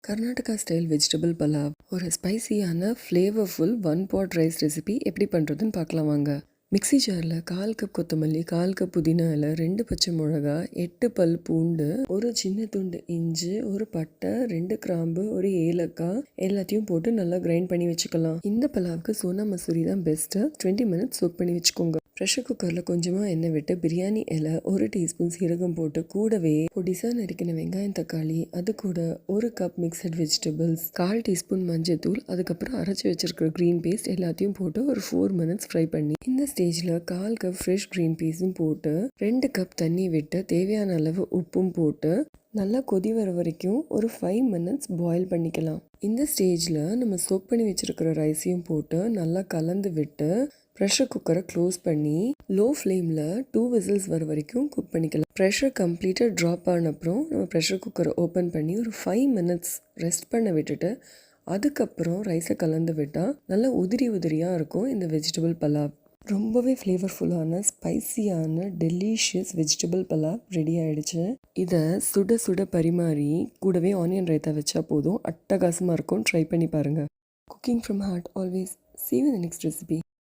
Karnataka style vegetable pulao ஒரு ஸ்பைசியான flavourful one pot rice recipe எப்படி பண்ணுறதுன்னு பார்க்கலாம் வாங்க. மிக்ஸி ஜாரில் 1/4 கப் கொத்தமல்லி, 1/4 கப் புதினா இலை, 2 பச்சை மிளகா, 8 பல் பூண்டு, ஒரு சின்ன துண்டு இஞ்சி, ஒரு பட்டை, 2 கிராம்பு, ஒரு ஏலக்காய் எல்லாத்தையும் போட்டு நல்லா கிரைண்ட் பண்ணி வச்சுக்கலாம். இந்த பலாவுக்கு சோனா மசூரி தான் பெஸ்ட்டு. 20 மினிட்ஸ் சோக் பண்ணி வச்சுக்கோங்க. ப்ரெஷர் குக்கரில் கொஞ்சமாக எண்ணெய் விட்டு பிரியாணி இலை, 1 டீஸ்பூன் சீரகம் போட்டு கூடவே பொடிசாக நறுக்கின வெங்காயம், தக்காளி, அது கூட 1 கப் மிக்சட் வெஜிடபிள்ஸ், 1/4 டீஸ்பூன் மஞ்சள், அதுக்கப்புறம் அரைச்சி வச்சிருக்கிற க்ரீன் பேஸ்ட் எல்லாத்தையும் போட்டு ஒரு 4 மினிட்ஸ் ஃப்ரை பண்ணி இந்த ஸ்டேஜில் 1/4 கப் ஃப்ரெஷ் க்ரீன் பீஸும் போட்டு 2 கப் தண்ணி விட்டு தேவையான அளவு உப்பும் போட்டு நல்லா கொதி வர வரைக்கும் ஒரு 5 மினிட்ஸ் பாயில் பண்ணிக்கலாம். இந்த ஸ்டேஜில் நம்ம சோக் பண்ணி வச்சுருக்கிற ரைஸையும் போட்டு நல்லா கலந்து விட்டு ப்ரெஷர் குக்கரை க்ளோஸ் பண்ணி லோ ஃப்ளேமில் 2 விசில்ஸ் வர வரைக்கும் குக் பண்ணிக்கலாம். ப்ரெஷர் கம்ப்ளீட்டாக ட்ராப் ஆன அப்புறம் நம்ம ப்ரெஷர் குக்கரை ஓப்பன் பண்ணி ஒரு 5 மினிட்ஸ் ரெஸ்ட் பண்ண விட்டுட்டு அதுக்கப்புறம் ரைஸை கலந்து விட்டால் நல்லா உதிரியாக இருக்கும் இந்த வெஜிடபிள் பலாவ். ரொம்பவே ஃப்ளேவர்ஃபுல்லான ஸ்பைசியான டெலிஷியஸ் வெஜிடபிள் பலாவ் ரெடி ஆகிடுச்சு. இதை சுட சுட பரிமாறி கூடவே ஆனியன் ரைத்தா வச்சா போதும், அட்டகாசமாக இருக்கும். ட்ரை பண்ணி பாருங்கள். Cooking from heart always. See you in the next recipe.